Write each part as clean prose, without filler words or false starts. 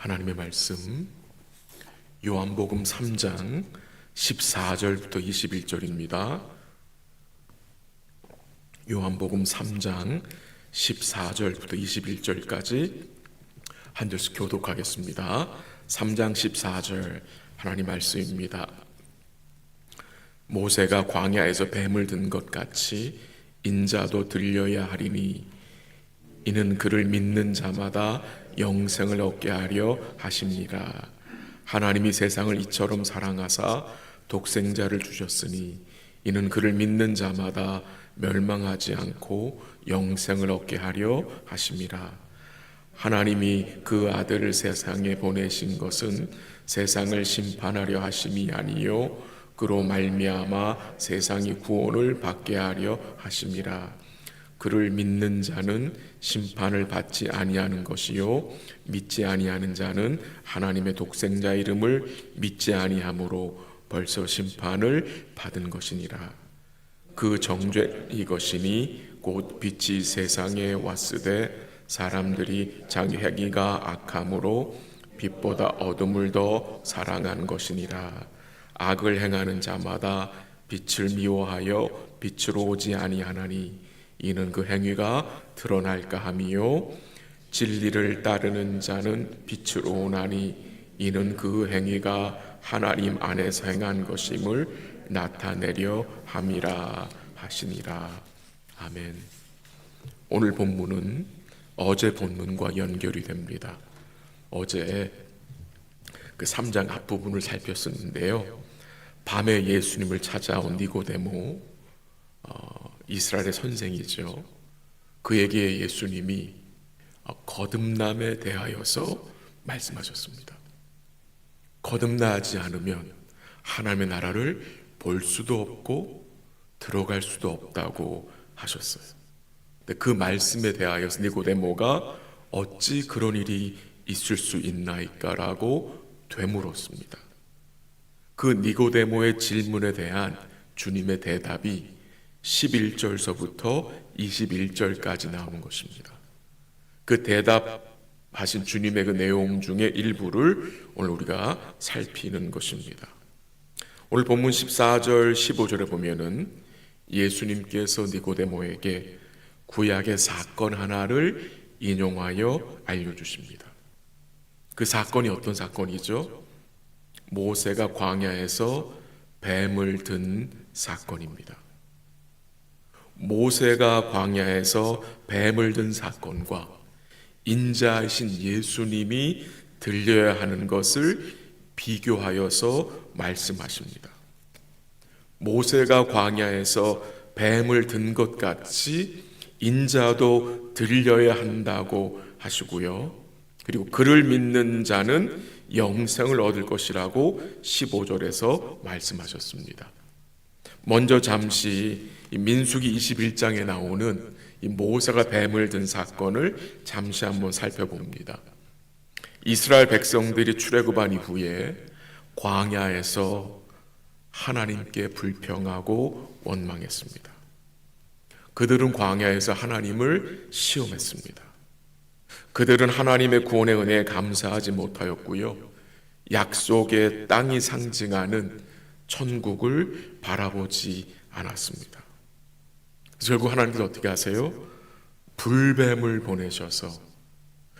하나님의 말씀 요한복음 3장 14절부터 21절입니다. 요한복음 3장 14절부터 21절까지 한 절씩 교독하겠습니다. 3장 14절 하나님 말씀입니다. 모세가 광야에서 뱀을 든 것 같이 인자도 들려야 하리니 이는 그를 믿는 자마다 영생을 얻게 하려 하심니라. 하나님이 세상을 이처럼 사랑하사 독생자를 주셨으니 이는 그를 믿는 자마다 멸망하지 않고 영생을 얻게 하려 하심이라. 하나님이 그 아들을 세상에 보내신 것은 세상을 심판하려 하심이 아니요 그로 말미암아 세상이 구원을 받게 하려 하심이라. 그를 믿는 자는 심판을 받지 아니하는 것이요 믿지 아니하는 자는 하나님의 독생자 이름을 믿지 아니하므로 벌써 심판을 받은 것이니라. 그 정죄 이것이니 곧 빛이 세상에 왔으되 사람들이 자기 행위가 악함으로 빛보다 어둠을 더 사랑한 것이니라. 악을 행하는 자마다 빛을 미워하여 빛으로 오지 아니하나니 이는 그 행위가 드러날까 함이요 진리를 따르는 자는 빛으로 오나니 이는 그 행위가 하나님 안에서 행한 것임을 나타내려 함이라 하시니라. 아멘. 오늘 본문은 어제 본문과 연결이 됩니다. 어제 그 3장 앞부분을 살폈었는데요. 밤에 예수님을 찾아온 니고데모, 이스라엘의 선생이죠. 그에게 예수님이 거듭남에 대하여서 말씀하셨습니다. 거듭나지 않으면 하나님의 나라를 볼 수도 없고 들어갈 수도 없다고 하셨어요. 근데 그 말씀에 대하여서 니고데모가 어찌 그런 일이 있을 수 있나이까라고 되물었습니다. 그 니고데모의 질문에 대한 주님의 대답이 11절서부터 21절까지 나오는 것입니다. 그 대답하신 주님의 그 내용 중에 일부를 오늘 우리가 살피는 것입니다. 오늘 본문 14절 15절에 보면은 예수님께서 니고데모에게 구약의 사건 하나를 인용하여 알려주십니다. 그 사건이 어떤 사건이죠? 모세가 광야에서 뱀을 든 사건입니다. 모세가 광야에서 뱀을 든 사건과 인자이신 예수님이 들려야 하는 것을 비교하여서 말씀하십니다. 모세가 광야에서 뱀을 든 것 같이 인자도 들려야 한다고 하시고요. 그리고 그를 믿는 자는 영생을 얻을 것이라고 15절에서 말씀하셨습니다. 먼저 잠시 민수기 21장에 나오는 이 모세가 뱀을 든 사건을 잠시 한번 살펴봅니다. 이스라엘 백성들이 출애굽한 이후에 광야에서 하나님께 불평하고 원망했습니다. 그들은 광야에서 하나님을 시험했습니다. 그들은 하나님의 구원의 은혜에 감사하지 못하였고요. 약속의 땅이 상징하는 천국을 바라보지 않았습니다. 결국 하나님께서 어떻게 하세요? 불뱀을 보내셔서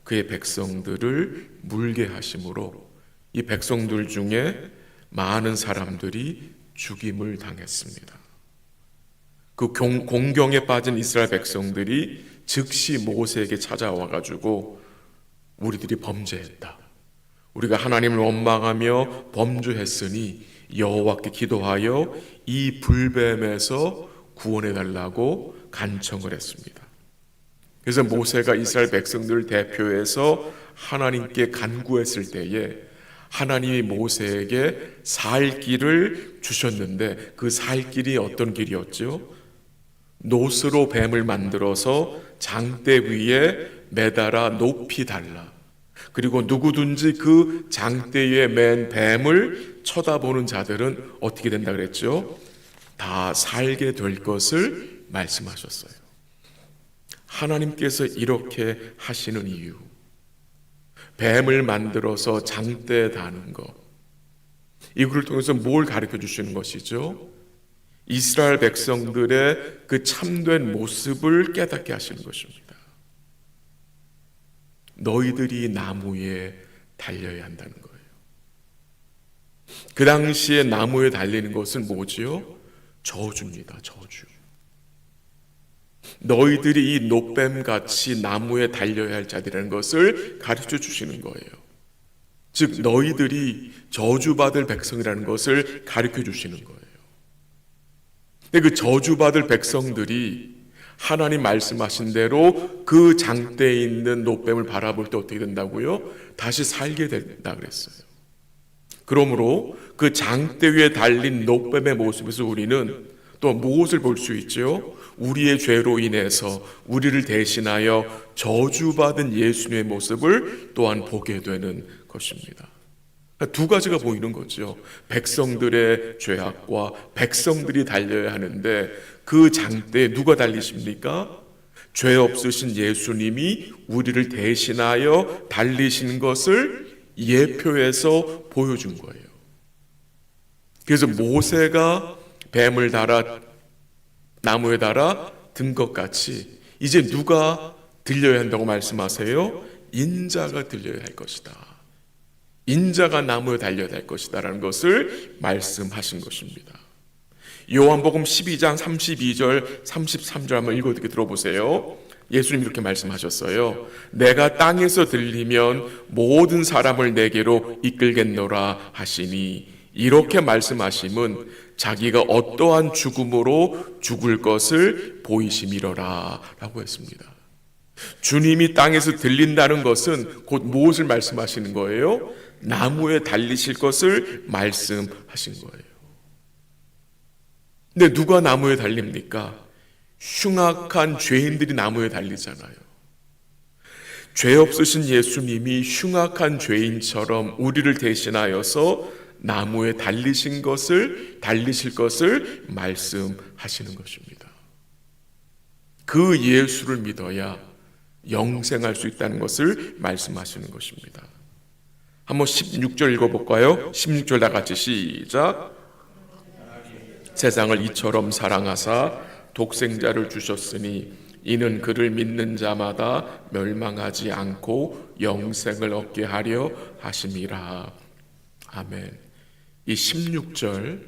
그의 백성들을 물게 하심으로 이 백성들 중에 많은 사람들이 죽임을 당했습니다. 그 공경에 빠진 이스라엘 백성들이 즉시 모세에게 찾아와 가지고 우리들이 범죄했다. 우리가 하나님을 원망하며 범죄했으니 여호와께 기도하여 이 불뱀에서 구원해 달라고 간청을 했습니다. 그래서 모세가 이스라엘 백성들을 대표해서 하나님께 간구했을 때에 하나님이 모세에게 살 길을 주셨는데 그 살 길이 어떤 길이었죠? 노스로 뱀을 만들어서 장대 위에 매달아 높이 달라. 그리고 누구든지 그 장대에 맨 뱀을 쳐다보는 자들은 어떻게 된다 그랬죠? 다 살게 될 것을 말씀하셨어요. 하나님께서 이렇게 하시는 이유, 뱀을 만들어서 장대에 다는 것, 이거를 통해서 뭘 가르쳐 주시는 것이죠? 이스라엘 백성들의 그 참된 모습을 깨닫게 하시는 것입니다. 너희들이 나무에 달려야 한다는 거예요. 그 당시에 나무에 달리는 것은 뭐지요? 저주입니다. 저주. 너희들이 이 노뱀같이 나무에 달려야 할 자들이라는 것을 가르쳐 주시는 거예요. 즉 너희들이 저주받을 백성이라는 것을 가르쳐 주시는 거예요. 근데 그 저주받을 백성들이 하나님 말씀하신 대로 그 장대에 있는 노뱀을 바라볼 때 어떻게 된다고요? 다시 살게 된다 그랬어요. 그러므로 그 장대 위에 달린 노뱀의 모습에서 우리는 또 무엇을 볼 수 있죠? 우리의 죄로 인해서 우리를 대신하여 저주받은 예수님의 모습을 또한 보게 되는 것입니다. 두 가지가 보이는 거죠. 백성들의 죄악과 백성들이 달려야 하는데 그 장대에 누가 달리십니까? 죄 없으신 예수님이 우리를 대신하여 달리신 것을 예표해서 보여준 거예요. 그래서 모세가 뱀을 달아 나무에 달아 든 것 같이 이제 누가 들려야 한다고 말씀하세요? 인자가 들려야 할 것이다. 인자가 나무에 달려야 할 것이다 라는 것을 말씀하신 것입니다. 요한복음 12장 32절 33절 한번 읽어듣게 들어보세요. 예수님 이렇게 말씀하셨어요. 내가 땅에서 들리면 모든 사람을 내게로 이끌겠노라 하시니, 이렇게 말씀하심은 자기가 어떠한 죽음으로 죽을 것을 보이심이로라 라고 했습니다. 주님이 땅에서 들린다는 것은 곧 무엇을 말씀하시는 거예요? 나무에 달리실 것을 말씀하신 거예요. 근데 누가 나무에 달립니까? 흉악한 죄인들이 나무에 달리잖아요. 죄 없으신 예수님이 흉악한 죄인처럼 우리를 대신하여서 나무에 달리실 것을 말씀하시는 것입니다. 그 예수를 믿어야 영생할 수 있다는 것을 말씀하시는 것입니다. 한번 16절 읽어볼까요? 16절 다 같이 시작. 세상을 이처럼 사랑하사 독생자를 주셨으니 이는 그를 믿는 자마다 멸망하지 않고 영생을 얻게 하려 하심이라. 아멘. 이 16절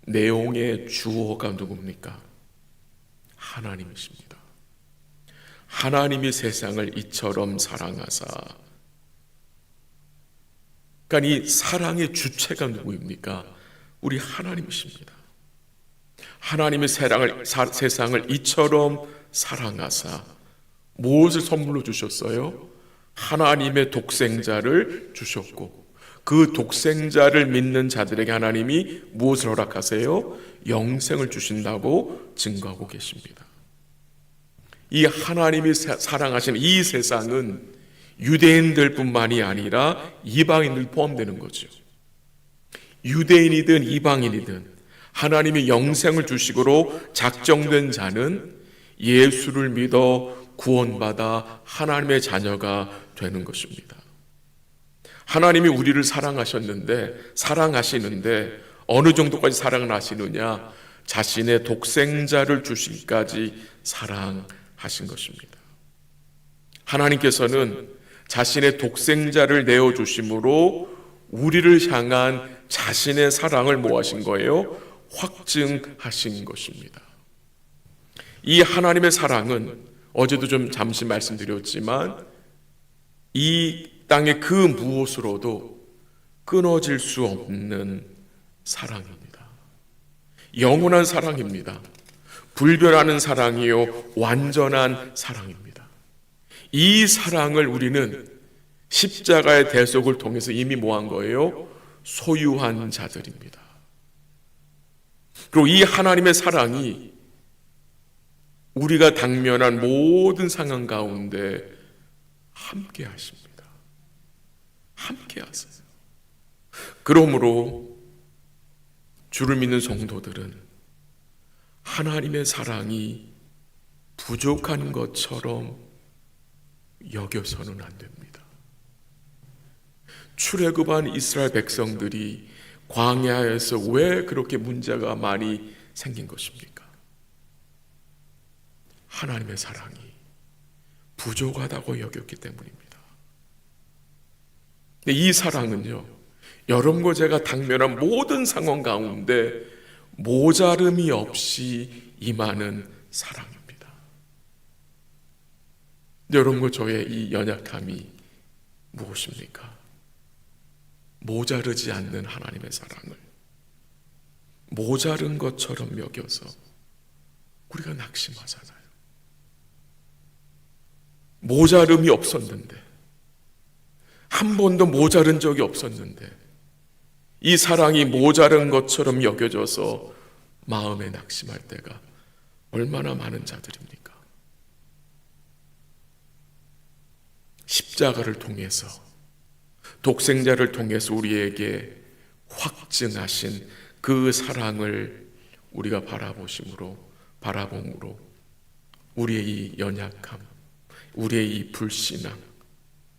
내용의 주어가 누굽니까? 하나님이십니다. 하나님이 세상을 이처럼 사랑하사. 그러니까 이 사랑의 주체가 누구입니까? 우리 하나님이십니다. 하나님의 세상을 이처럼 사랑하사 무엇을 선물로 주셨어요? 하나님의 독생자를 주셨고, 그 독생자를 믿는 자들에게 하나님이 무엇을 허락하세요? 영생을 주신다고 증거하고 계십니다. 이 하나님이 사랑하시는 이 세상은 유대인들 뿐만이 아니라 이방인들 포함되는 거죠. 유대인이든 이방인이든 하나님이 영생을 주시고로 작정된 자는 예수를 믿어 구원받아 하나님의 자녀가 되는 것입니다. 하나님이 우리를 사랑하시는데 어느 정도까지 사랑을 하시느냐? 자신의 독생자를 주시기까지 사랑하신 것입니다. 하나님께서는 자신의 독생자를 내어주심으로 우리를 향한 자신의 사랑을 뭐 하신 거예요? 확증하신 것입니다. 이 하나님의 사랑은 어제도 좀 잠시 말씀드렸지만 이 땅의 그 무엇으로도 끊어질 수 없는 사랑입니다. 영원한 사랑입니다. 불변하는 사랑이요 완전한 사랑입니다. 이 사랑을 우리는 십자가의 대속을 통해서 이미 뭐한 거예요? 소유한 자들입니다. 그리고 이 하나님의 사랑이 우리가 당면한 모든 상황 가운데 함께 하십니다. 함께 하세요. 그러므로 주를 믿는 성도들은 하나님의 사랑이 부족한 것처럼 여겨서는 안 됩니다. 출애굽한 이스라엘 백성들이 광야에서 왜 그렇게 문제가 많이 생긴 것입니까? 하나님의 사랑이 부족하다고 여겼기 때문입니다. 이 사랑은요, 여러분과 제가 당면한 모든 상황 가운데 모자름이 없이 임하는 사랑입니다. 여러분과 저의 이 연약함이 무엇입니까? 모자르지 않는 하나님의 사랑을 모자른 것처럼 여겨서 우리가 낙심하잖아요. 모자름이 없었는데, 한 번도 모자른 적이 없었는데 이 사랑이 모자른 것처럼 여겨져서 마음에 낙심할 때가 얼마나 많은 자들입니까? 십자가를 통해서, 독생자를 통해서 우리에게 확증하신 그 사랑을 우리가 바라봄으로 우리의 이 연약함, 우리의 이 불신앙,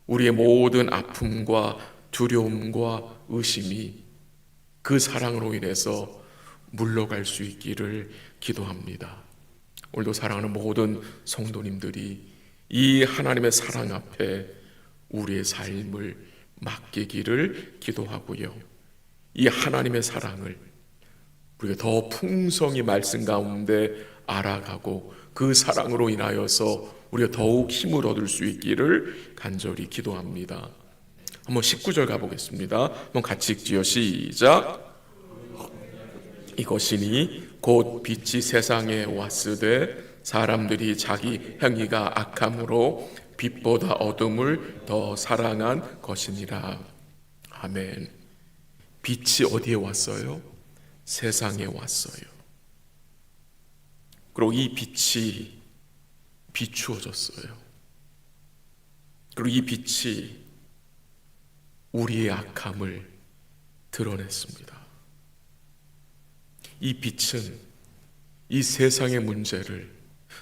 우리의 모든 아픔과 두려움과 의심이 그 사랑으로 인해서 물러갈 수 있기를 기도합니다. 오늘도 사랑하는 모든 성도님들이 이 하나님의 사랑 앞에 우리의 삶을 맡기기를 기도하고요, 이 하나님의 사랑을 우리가 더 풍성히 말씀 가운데 알아가고 그 사랑으로 인하여서 우리가 더욱 힘을 얻을 수 있기를 간절히 기도합니다. 한번 19절 가보겠습니다. 한번 같이 읽지요. 시작. 이것이니 곧 빛이 세상에 왔으되 사람들이 자기 행위가 악함으로 빛보다 어둠을 더 사랑한 것이니라. 아멘. 빛이 어디에 왔어요? 세상에 왔어요. 그리고 이 빛이 비추어졌어요. 그리고 이 빛이 우리의 악함을 드러냈습니다. 이 빛은 이 세상의 문제를,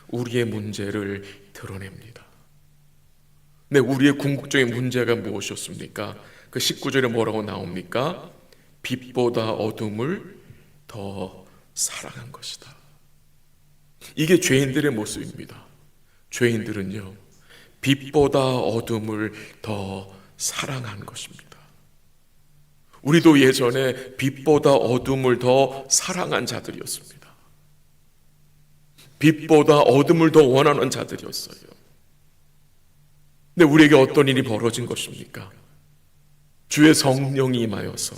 우리의 문제를 드러냅니다. 네, 우리의 궁극적인 문제가 무엇이었습니까? 그 19절에 뭐라고 나옵니까? 빛보다 어둠을 더 사랑한 것이다. 이게 죄인들의 모습입니다. 죄인들은요, 빛보다 어둠을 더 사랑한 것입니다. 우리도 예전에 빛보다 어둠을 더 사랑한 자들이었습니다. 빛보다 어둠을 더 원하는 자들이었어요. 근데 우리에게 어떤 일이 벌어진 것입니까? 주의 성령이 임하여서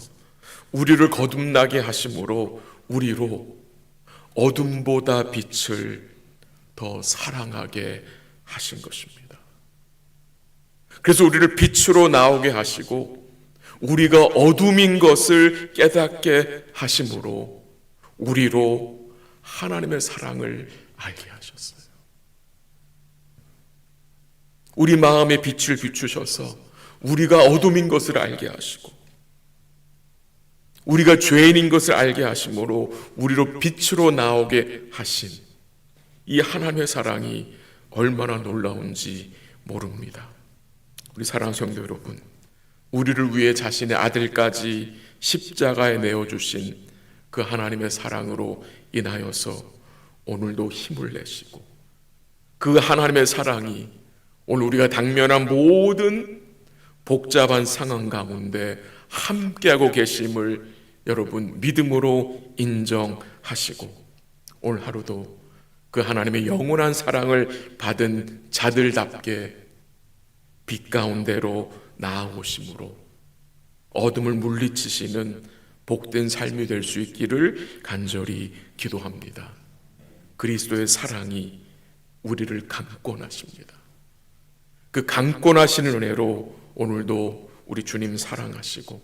우리를 거듭나게 하심으로 우리로 어둠보다 빛을 더 사랑하게 하신 것입니다. 그래서 우리를 빛으로 나오게 하시고 우리가 어둠인 것을 깨닫게 하심으로 우리로 하나님의 사랑을 알게 하셨어요. 우리 마음에 빛을 비추셔서 우리가 어둠인 것을 알게 하시고 우리가 죄인인 것을 알게 하심으로 우리로 빛으로 나오게 하신 이 하나님의 사랑이 얼마나 놀라운지 모릅니다. 우리 사랑하는 성도 여러분, 우리를 위해 자신의 아들까지 십자가에 내어주신 그 하나님의 사랑으로 인하여서 오늘도 힘을 내시고 그 하나님의 사랑이 오늘 우리가 당면한 모든 복잡한 상황 가운데 함께하고 계심을 여러분 믿음으로 인정하시고 오늘 하루도 그 하나님의 영원한 사랑을 받은 자들답게 빛 가운데로 나아오심으로 어둠을 물리치시는 복된 삶이 될 수 있기를 간절히 기도합니다. 그리스도의 사랑이 우리를 강권하십니다. 그 강권하시는 은혜로 오늘도 우리 주님 사랑하시고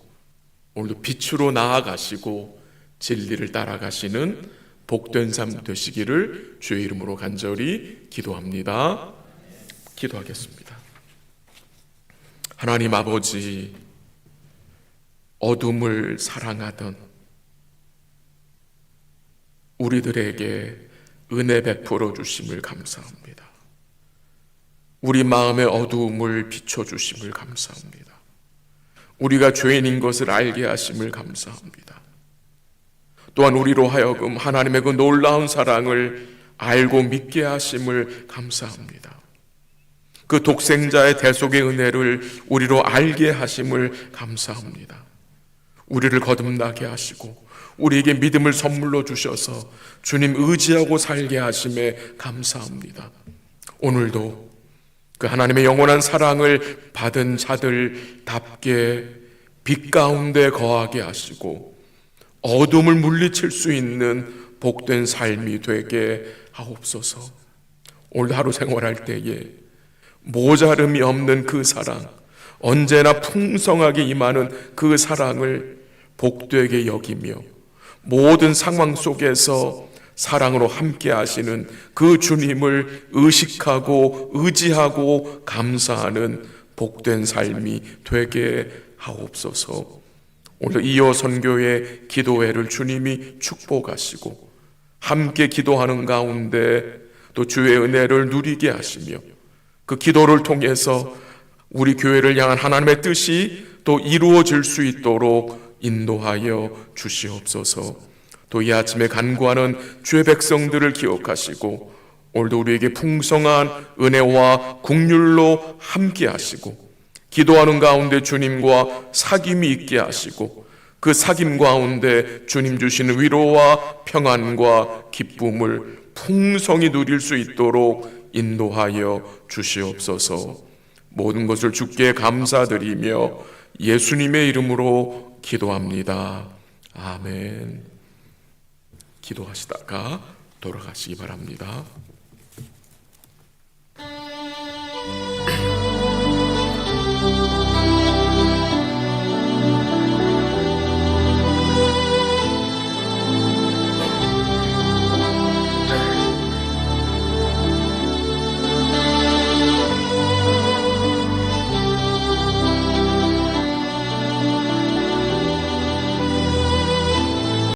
오늘도 빛으로 나아가시고 진리를 따라가시는 복된 삶 되시기를 주의 이름으로 간절히 기도합니다. 기도하겠습니다. 하나님 아버지, 어둠을 사랑하던 우리들에게 은혜 베풀어 주심을 감사합니다. 우리 마음의 어두움을 비춰 주심을 감사합니다. 우리가 죄인인 것을 알게 하심을 감사합니다. 또한 우리로 하여금 하나님의 그 놀라운 사랑을 알고 믿게 하심을 감사합니다. 그 독생자의 대속의 은혜를 우리로 알게 하심을 감사합니다. 우리를 거듭나게 하시고 우리에게 믿음을 선물로 주셔서 주님 의지하고 살게 하심에 감사합니다. 오늘도 그 하나님의 영원한 사랑을 받은 자들답게 빛 가운데 거하게 하시고 어둠을 물리칠 수 있는 복된 삶이 되게 하옵소서. 오늘 하루 생활할 때에 모자름이 없는 그 사랑, 언제나 풍성하게 임하는 그 사랑을 복되게 여기며 모든 상황 속에서 사랑으로 함께 하시는 그 주님을 의식하고 의지하고 감사하는 복된 삶이 되게 하옵소서. 오늘 이어 선교의 기도회를 주님이 축복하시고 함께 기도하는 가운데 또 주의 은혜를 누리게 하시며 그 기도를 통해서 우리 교회를 향한 하나님의 뜻이 또 이루어질 수 있도록 인도하여 주시옵소서. 또 이 아침에 간구하는 주의 백성들을 기억하시고 오늘도 우리에게 풍성한 은혜와 긍휼로 함께 하시고 기도하는 가운데 주님과 사귐이 있게 하시고 그 사귐 가운데 주님 주시는 위로와 평안과 기쁨을 풍성히 누릴 수 있도록 인도하여 주시옵소서. 모든 것을 주께 감사드리며 예수님의 이름으로 기도합니다. 아멘. 기도하시다가 돌아가시기 바랍니다.